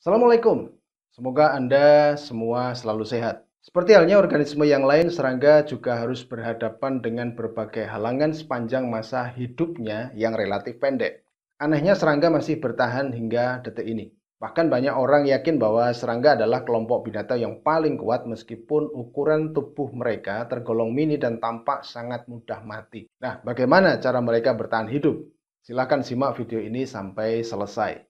Assalamualaikum. Semoga Anda semua selalu sehat. Seperti halnya organisme yang lain, serangga juga harus berhadapan dengan berbagai halangan sepanjang masa hidupnya yang relatif pendek. Anehnya, serangga masih bertahan hingga detik ini. Bahkan banyak orang yakin bahwa serangga adalah kelompok binatang yang paling kuat meskipun ukuran tubuh mereka tergolong mini dan tampak sangat mudah mati. Nah, bagaimana cara mereka bertahan hidup? Silahkan simak video ini sampai selesai.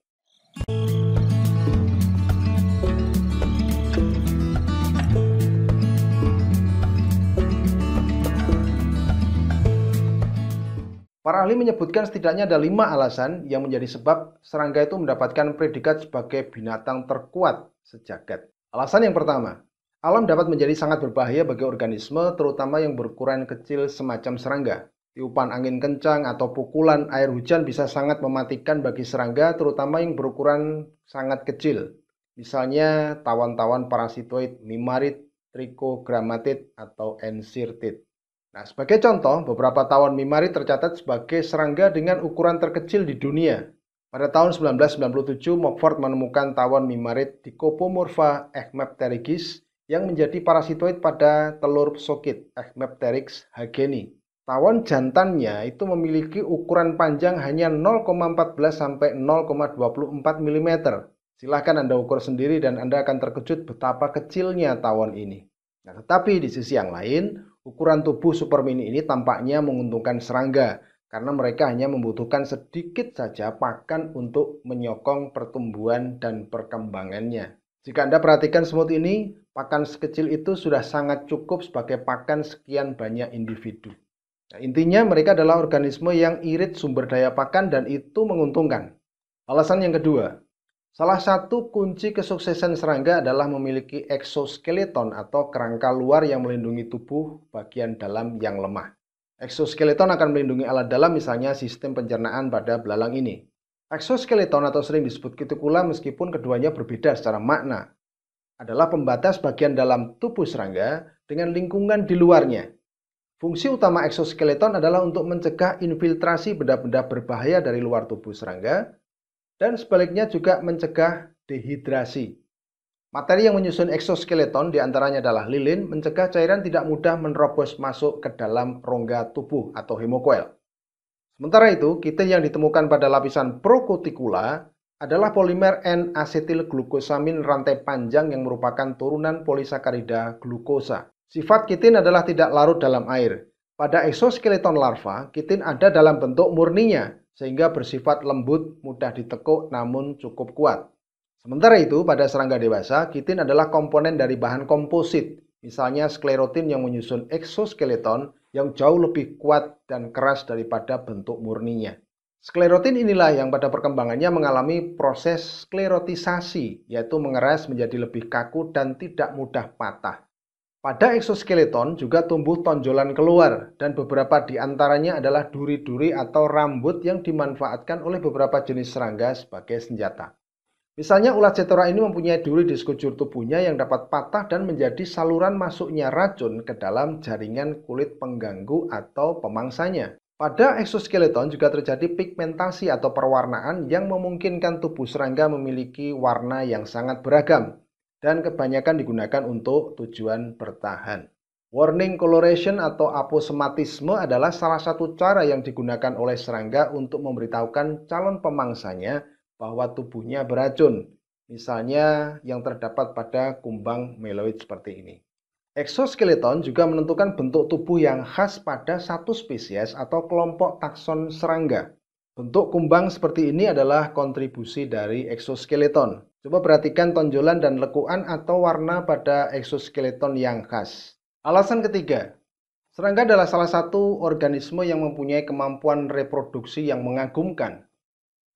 Para ahli menyebutkan setidaknya ada 5 alasan yang menjadi sebab serangga itu mendapatkan predikat sebagai binatang terkuat sejagat. Alasan yang pertama, alam dapat menjadi sangat berbahaya bagi organisme, terutama yang berukuran kecil semacam serangga. Tiupan angin kencang atau pukulan air hujan bisa sangat mematikan bagi serangga, terutama yang berukuran sangat kecil. Misalnya tawon-tawon parasitoid, mimarid, trichogrammatid, atau encyrtid. Nah, sebagai contoh, beberapa tawon mimari tercatat sebagai serangga dengan ukuran terkecil di dunia. Pada tahun 1997, Mockford menemukan tawon mimarid Dicopomorpha ekmepterygis yang menjadi parasitoid pada telur psokit Ekmepteryx hageni. Tawon jantannya itu memiliki ukuran panjang hanya 0,14 sampai 0,24 mm. Silahkan Anda ukur sendiri dan Anda akan terkejut betapa kecilnya tawon ini. Nah, tetapi di sisi yang lain, ukuran tubuh super mini ini tampaknya menguntungkan serangga karena mereka hanya membutuhkan sedikit saja pakan untuk menyokong pertumbuhan dan perkembangannya. Jika Anda perhatikan semut ini, pakan sekecil itu sudah sangat cukup sebagai pakan sekian banyak individu. Nah, intinya mereka adalah organisme yang irit sumber daya pakan dan itu menguntungkan. Alasan yang kedua, salah satu kunci kesuksesan serangga adalah memiliki eksoskeleton atau kerangka luar yang melindungi tubuh bagian dalam yang lemah. Eksoskeleton akan melindungi alat dalam, misalnya sistem pencernaan pada belalang ini. Eksoskeleton atau sering disebut cuticula meskipun keduanya berbeda secara makna, adalah pembatas bagian dalam tubuh serangga dengan lingkungan di luarnya. Fungsi utama eksoskeleton adalah untuk mencegah infiltrasi benda-benda berbahaya dari luar tubuh serangga, dan sebaliknya juga mencegah dehidrasi. Materi yang menyusun eksoskeleton diantaranya adalah lilin, mencegah cairan tidak mudah menerobos masuk ke dalam rongga tubuh atau hemokoel. Sementara itu, kitin yang ditemukan pada lapisan procuticula adalah polimer N-asetilglukosamin rantai panjang yang merupakan turunan polisakarida glukosa. Sifat kitin adalah tidak larut dalam air. Pada eksoskeleton larva, kitin ada dalam bentuk murninya, sehingga bersifat lembut, mudah ditekuk, namun cukup kuat. Sementara itu, pada serangga dewasa, kitin adalah komponen dari bahan komposit, misalnya sklerotin yang menyusun eksoskeleton yang jauh lebih kuat dan keras daripada bentuk murninya. Sklerotin inilah yang pada perkembangannya mengalami proses sklerotisasi, yaitu mengeras menjadi lebih kaku dan tidak mudah patah. Pada eksoskeleton juga tumbuh tonjolan keluar, dan beberapa di antaranya adalah duri-duri atau rambut yang dimanfaatkan oleh beberapa jenis serangga sebagai senjata. Misalnya ulat cetora ini mempunyai duri di sekujur tubuhnya yang dapat patah dan menjadi saluran masuknya racun ke dalam jaringan kulit pengganggu atau pemangsanya. Pada eksoskeleton juga terjadi pigmentasi atau perwarnaan yang memungkinkan tubuh serangga memiliki warna yang sangat beragam dan kebanyakan digunakan untuk tujuan bertahan. Warning coloration atau aposematisme adalah salah satu cara yang digunakan oleh serangga untuk memberitahukan calon pemangsanya bahwa tubuhnya beracun, misalnya yang terdapat pada kumbang meloid seperti ini. Eksoskeleton juga menentukan bentuk tubuh yang khas pada satu spesies atau kelompok takson serangga. Bentuk kumbang seperti ini adalah kontribusi dari eksoskeleton. Coba perhatikan tonjolan dan lekuan atau warna pada eksoskeleton yang khas. Alasan ketiga, serangga adalah salah satu organisme yang mempunyai kemampuan reproduksi yang mengagumkan.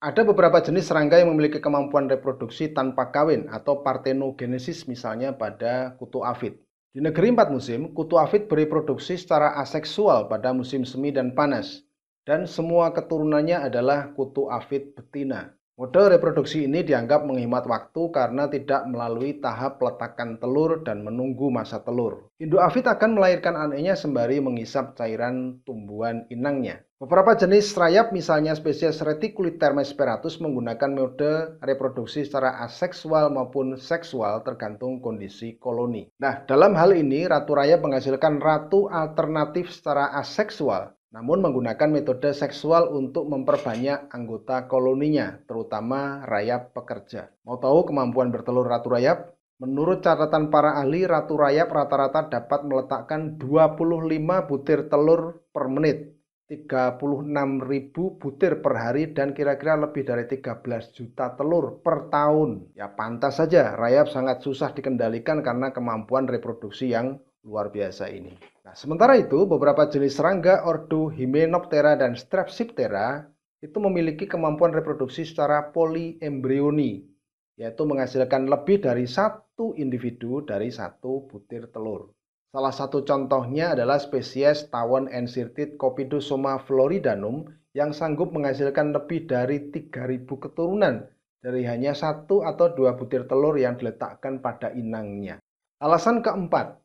Ada beberapa jenis serangga yang memiliki kemampuan reproduksi tanpa kawin atau parthenogenesis, misalnya pada kutu afid. Di negeri 4 musim, kutu afid bereproduksi secara aseksual pada musim semi dan panas, dan semua keturunannya adalah kutu afid betina. Mode reproduksi ini dianggap menghemat waktu karena tidak melalui tahap peletakan telur dan menunggu masa telur. Induk afid akan melahirkan anaknya sembari menghisap cairan tumbuhan inangnya. Beberapa jenis rayap, misalnya spesies Reticuliter mesperatus, menggunakan mode reproduksi secara aseksual maupun seksual tergantung kondisi koloni. Nah, dalam hal ini ratu rayap menghasilkan ratu alternatif secara aseksual, namun menggunakan metode seksual untuk memperbanyak anggota koloninya, terutama rayap pekerja. Mau tahu kemampuan bertelur ratu rayap? Menurut catatan para ahli, ratu rayap rata-rata dapat meletakkan 25 butir telur per menit, 36.000 butir per hari, dan kira-kira lebih dari 13 juta telur per tahun. Ya pantas saja, rayap sangat susah dikendalikan karena kemampuan reproduksi yang luar biasa ini. Nah, sementara itu, beberapa jenis serangga ordo Hymenoptera dan Strepsiptera itu memiliki kemampuan reproduksi secara polyembrioni, yaitu menghasilkan lebih dari satu individu dari satu butir telur. Salah satu contohnya adalah spesies tawon encyrtid Copidosoma floridanum yang sanggup menghasilkan lebih dari 3.000 keturunan dari hanya satu atau dua butir telur yang diletakkan pada inangnya. Alasan keempat,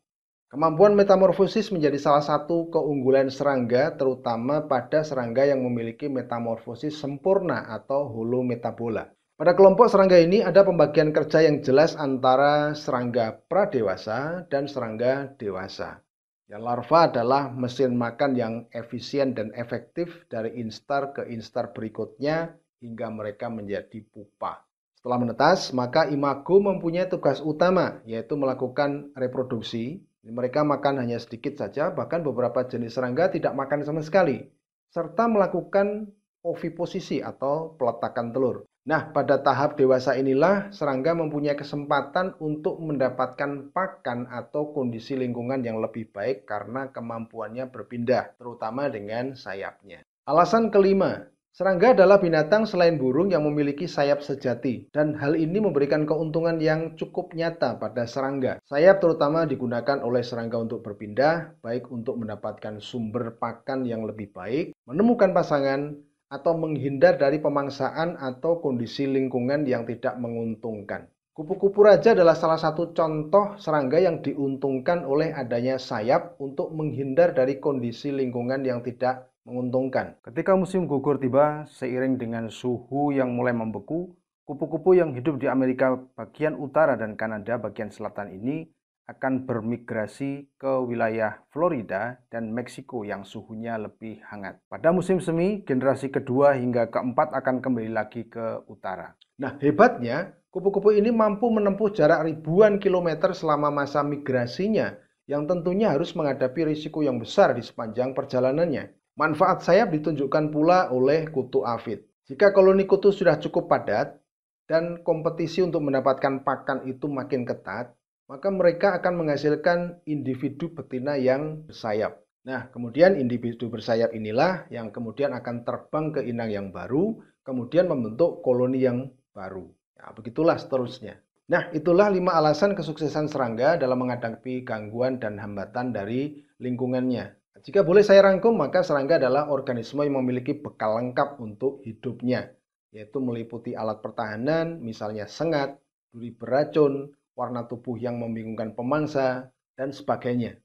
kemampuan metamorfosis menjadi salah satu keunggulan serangga, terutama pada serangga yang memiliki metamorfosis sempurna atau holometabola. Pada kelompok serangga ini ada pembagian kerja yang jelas antara serangga pradewasa dan serangga dewasa. Yang larva adalah mesin makan yang efisien dan efektif dari instar ke instar berikutnya hingga mereka menjadi pupa. Setelah menetas, maka imago mempunyai tugas utama, yaitu melakukan reproduksi. Mereka makan hanya sedikit saja, bahkan beberapa jenis serangga tidak makan sama sekali, serta melakukan oviposisi atau peletakan telur. Nah, pada tahap dewasa inilah serangga mempunyai kesempatan untuk mendapatkan pakan atau kondisi lingkungan yang lebih baik karena kemampuannya berpindah, terutama dengan sayapnya. Alasan kelima, serangga adalah binatang selain burung yang memiliki sayap sejati, dan hal ini memberikan keuntungan yang cukup nyata pada serangga. Sayap terutama digunakan oleh serangga untuk berpindah, baik untuk mendapatkan sumber pakan yang lebih baik, menemukan pasangan, atau menghindar dari pemangsaan atau kondisi lingkungan yang tidak menguntungkan. Kupu-kupu raja adalah salah satu contoh serangga yang diuntungkan oleh adanya sayap untuk menghindar dari kondisi lingkungan yang tidak menguntungkan. Ketika musim gugur tiba, seiring dengan suhu yang mulai membeku, kupu-kupu yang hidup di Amerika bagian utara dan Kanada bagian selatan ini akan bermigrasi ke wilayah Florida dan Meksiko yang suhunya lebih hangat. Pada musim semi, generasi kedua hingga keempat akan kembali lagi ke utara. Nah, hebatnya, kupu-kupu ini mampu menempuh jarak ribuan kilometer selama masa migrasinya, yang tentunya harus menghadapi risiko yang besar di sepanjang perjalanannya. Manfaat sayap ditunjukkan pula oleh kutu afid. Jika koloni kutu sudah cukup padat dan kompetisi untuk mendapatkan pakan itu makin ketat, maka mereka akan menghasilkan individu betina yang bersayap. Nah, kemudian individu bersayap inilah yang kemudian akan terbang ke inang yang baru, kemudian membentuk koloni yang baru. Nah, begitulah seterusnya. Nah, itulah 5 alasan kesuksesan serangga dalam menghadapi gangguan dan hambatan dari lingkungannya. Jika boleh saya rangkum, maka serangga adalah organisme yang memiliki bekal lengkap untuk hidupnya, yaitu meliputi alat pertahanan, misalnya sengat, duri beracun, warna tubuh yang membingungkan pemangsa, dan sebagainya.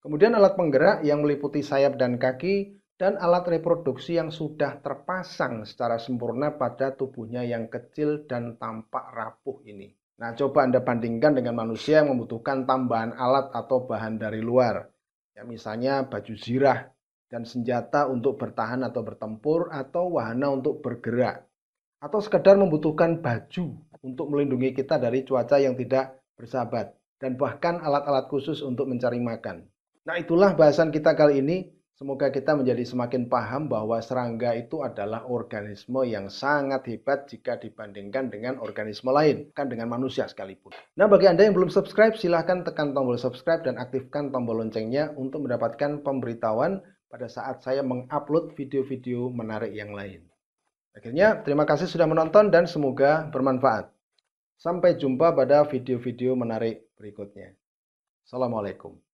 Kemudian alat penggerak yang meliputi sayap dan kaki, dan alat reproduksi yang sudah terpasang secara sempurna pada tubuhnya yang kecil dan tampak rapuh ini. Nah, coba Anda bandingkan dengan manusia yang membutuhkan tambahan alat atau bahan dari luar. Ya, misalnya baju zirah dan senjata untuk bertahan atau bertempur, atau wahana untuk bergerak, atau sekedar membutuhkan baju untuk melindungi kita dari cuaca yang tidak bersahabat, dan bahkan alat-alat khusus untuk mencari makan. Nah, itulah bahasan kita kali ini. Semoga kita menjadi semakin paham bahwa serangga itu adalah organisme yang sangat hebat jika dibandingkan dengan organisme lain, kan dengan manusia sekalipun. Nah, bagi Anda yang belum subscribe, silahkan tekan tombol subscribe dan aktifkan tombol loncengnya untuk mendapatkan pemberitahuan pada saat saya mengupload video-video menarik yang lain. Akhirnya, terima kasih sudah menonton dan semoga bermanfaat. Sampai jumpa pada video-video menarik berikutnya. Assalamualaikum.